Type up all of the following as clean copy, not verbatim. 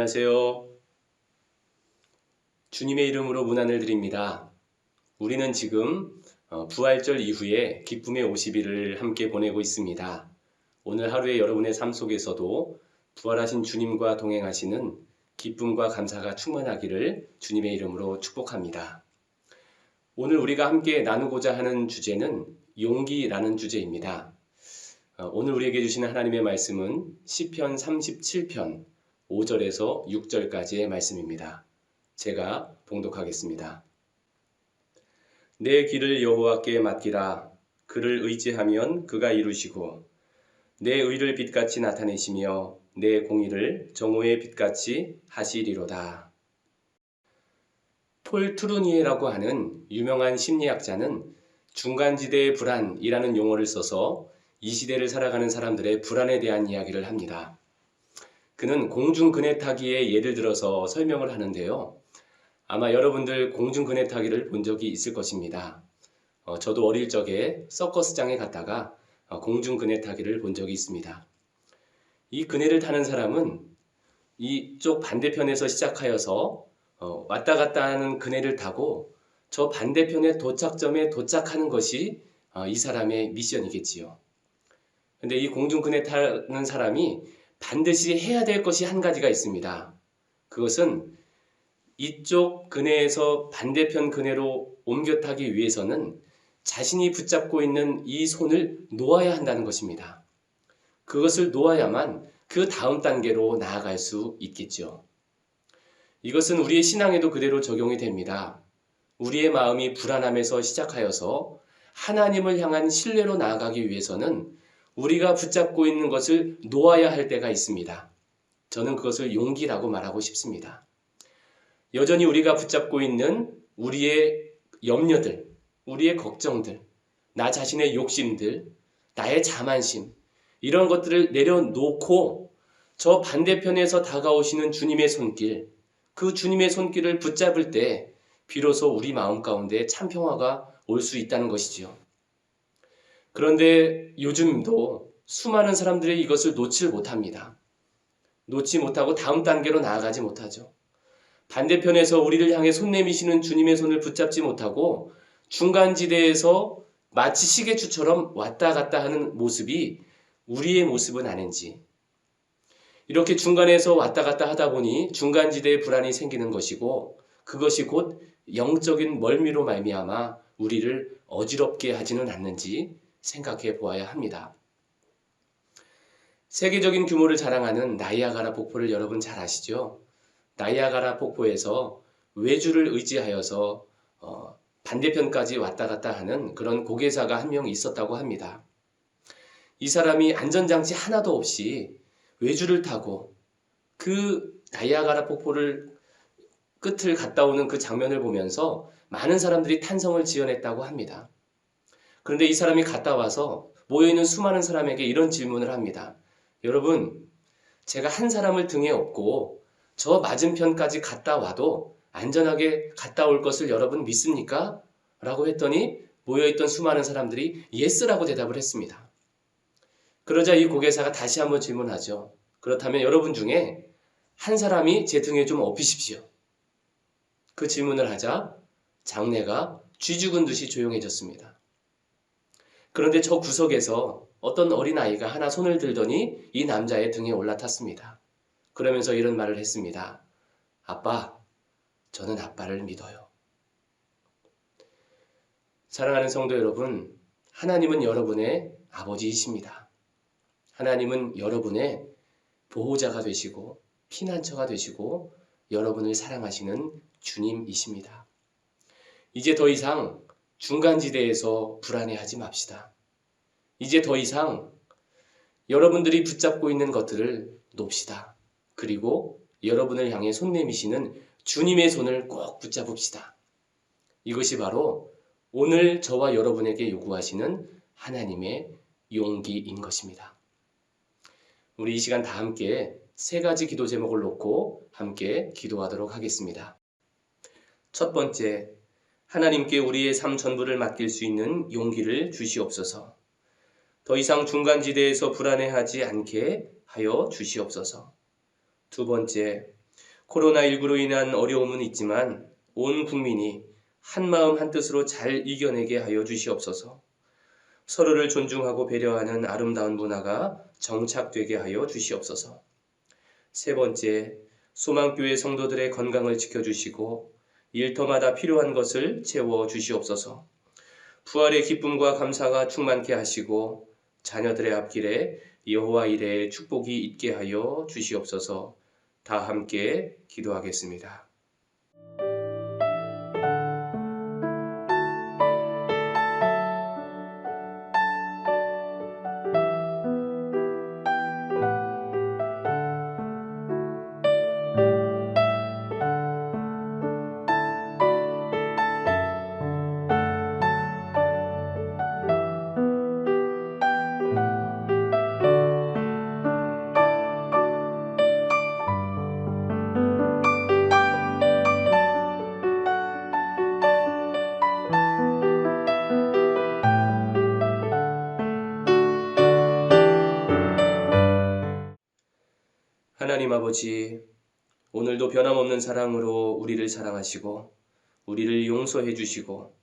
안녕하세요. 주님의 이름으로 문안을 드립니다. 우리는 지금 부활절 이후에 기쁨의 50일을 함께 보내고 있습니다. 오늘 하루의 여러분의 삶 속에서도 부활하신 주님과 동행하시는 기쁨과 감사가 충만하기를 주님의 이름으로 축복합니다. 오늘 우리가 함께 나누고자 하는 주제는 용기라는 주제입니다. 오늘 우리에게 주시는 하나님의 말씀은 시편 37편 5절에서 6절까지의 말씀입니다. 제가 봉독하겠습니다. 내 길을 여호와께 맡기라. 그를 의지하면 그가 이루시고 내 의를 빛같이 나타내시며 내 공의를 정오의 빛같이 하시리로다. 폴 트루니에라고 하는 유명한 심리학자는 중간지대의 불안이라는 용어를 써서 이 시대를 살아가는 사람들의 불안에 대한 이야기를 합니다. 그는 공중그네 타기의 예를 들어서 설명을 하는데요. 아마 여러분들 공중그네 타기를 본 적이 있을 것입니다. 저도 어릴 적에 서커스장에 갔다가 공중그네 타기를 본 적이 있습니다. 이 그네를 타는 사람은 이쪽 반대편에서 시작하여서 왔다 갔다 하는 그네를 타고 저 반대편의 도착점에 도착하는 것이 이 사람의 미션이겠지요. 근데 이 공중그네 타는 사람이 반드시 해야 될 것이 한 가지가 있습니다. 그것은 이쪽 그네에서 반대편 그네로 옮겨 타기 위해서는 자신이 붙잡고 있는 이 손을 놓아야 한다는 것입니다. 그것을 놓아야만 그 다음 단계로 나아갈 수 있겠죠. 이것은 우리의 신앙에도 그대로 적용이 됩니다. 우리의 마음이 불안함에서 시작하여서 하나님을 향한 신뢰로 나아가기 위해서는 우리가 붙잡고 있는 것을 놓아야 할 때가 있습니다. 저는 그것을 용기라고 말하고 싶습니다. 여전히 우리가 붙잡고 있는 우리의 염려들, 우리의 걱정들, 나 자신의 욕심들, 나의 자만심, 이런 것들을 내려놓고 저 반대편에서 다가오시는 주님의 손길, 그 주님의 손길을 붙잡을 때 비로소 우리 마음 가운데 참 평화가 올 수 있다는 것이지요. 그런데 요즘도 수많은 사람들이 이것을 놓지 못합니다. 놓지 못하고 다음 단계로 나아가지 못하죠. 반대편에서 우리를 향해 손 내미시는 주님의 손을 붙잡지 못하고 중간지대에서 마치 시계추처럼 왔다 갔다 하는 모습이 우리의 모습은 아닌지, 이렇게 중간에서 왔다 갔다 하다 보니 중간지대에 불안이 생기는 것이고 그것이 곧 영적인 멀미로 말미암아 우리를 어지럽게 하지는 않는지 생각해 보아야 합니다. 세계적인 규모를 자랑하는 나이아가라 폭포를 여러분 잘 아시죠? 나이아가라 폭포에서 외주를 의지하여서 반대편까지 왔다 갔다 하는 그런 고개사가 한 명 있었다고 합니다. 이 사람이 안전장치 하나도 없이 외주를 타고 그 나이아가라 폭포를 끝을 갔다 오는 그 장면을 보면서 많은 사람들이 탄성을 지어냈다고 합니다. 그런데 이 사람이 갔다 와서 모여있는 수많은 사람에게 이런 질문을 합니다. 여러분, 제가 한 사람을 등에 업고 저 맞은편까지 갔다 와도 안전하게 갔다 올 것을 여러분 믿습니까? 라고 했더니 모여있던 수많은 사람들이 예스라고 대답을 했습니다. 그러자 이 고개사가 다시 한번 질문하죠. 그렇다면 여러분 중에 한 사람이 제 등에 좀 업히십시오. 그 질문을 하자 장내가 쥐 죽은 듯이 조용해졌습니다. 그런데 저 구석에서 어떤 어린아이가 하나 손을 들더니 이 남자의 등에 올라탔습니다. 그러면서 이런 말을 했습니다. 아빠, 저는 아빠를 믿어요. 사랑하는 성도 여러분, 하나님은 여러분의 아버지이십니다. 하나님은 여러분의 보호자가 되시고 피난처가 되시고 여러분을 사랑하시는 주님이십니다. 이제 더 이상 중간지대에서 불안해하지 맙시다. 이제 더 이상 여러분들이 붙잡고 있는 것들을 놓읍시다. 그리고 여러분을 향해 손 내미시는 주님의 손을 꼭 붙잡읍시다. 이것이 바로 오늘 저와 여러분에게 요구하시는 하나님의 용기인 것입니다. 우리 이 시간 다 함께 세 가지 기도 제목을 놓고 함께 기도하도록 하겠습니다. 첫 번째, 하나님께 우리의 삶 전부를 맡길 수 있는 용기를 주시옵소서. 더 이상 중간지대에서 불안해하지 않게 하여 주시옵소서. 두 번째, 코로나19로 인한 어려움은 있지만 온 국민이 한마음 한뜻으로 잘 이겨내게 하여 주시옵소서. 서로를 존중하고 배려하는 아름다운 문화가 정착되게 하여 주시옵소서. 세 번째, 소망교회 성도들의 건강을 지켜주시고 일터마다 필요한 것을 채워 주시옵소서. 부활의 기쁨과 감사가 충만케 하시고 자녀들의 앞길에 여호와 이레의 축복이 있게 하여 주시옵소서. 다 함께 기도하겠습니다. 하나님 아버지, 오늘도 변함없는 사랑으로 우리를 사랑하시고 우리를 용서해 주시고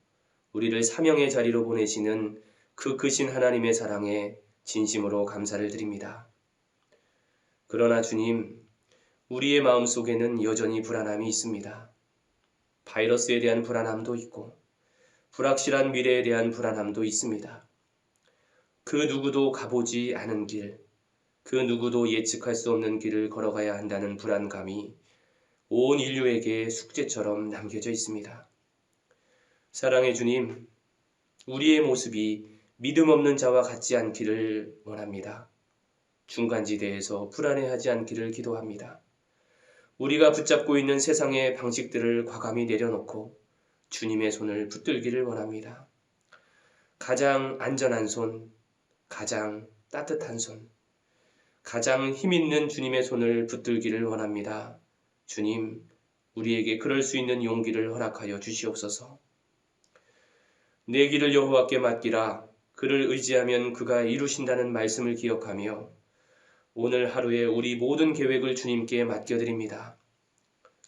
우리를 사명의 자리로 보내시는 그 크신 하나님의 사랑에 진심으로 감사를 드립니다. 그러나 주님, 우리의 마음속에는 여전히 불안함이 있습니다. 바이러스에 대한 불안함도 있고 불확실한 미래에 대한 불안함도 있습니다. 그 누구도 가보지 않은 길, 그 누구도 예측할 수 없는 길을 걸어가야 한다는 불안감이 온 인류에게 숙제처럼 남겨져 있습니다. 사랑의 주님, 우리의 모습이 믿음 없는 자와 같지 않기를 원합니다. 중간지대에서 불안해하지 않기를 기도합니다. 우리가 붙잡고 있는 세상의 방식들을 과감히 내려놓고 주님의 손을 붙들기를 원합니다. 가장 안전한 손, 가장 따뜻한 손, 가장 힘있는 주님의 손을 붙들기를 원합니다. 주님, 우리에게 그럴 수 있는 용기를 허락하여 주시옵소서. 내 길을 여호와께 맡기라. 그를 의지하면 그가 이루신다는 말씀을 기억하며 오늘 하루에 우리 모든 계획을 주님께 맡겨드립니다.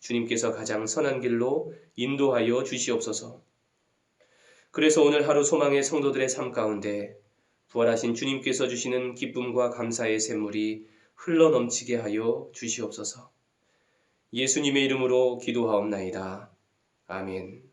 주님께서 가장 선한 길로 인도하여 주시옵소서. 그래서 오늘 하루 소망의 성도들의 삶 가운데 부활하신 주님께서 주시는 기쁨과 감사의 샘물이 흘러넘치게 하여 주시옵소서. 예수님의 이름으로 기도하옵나이다. 아멘.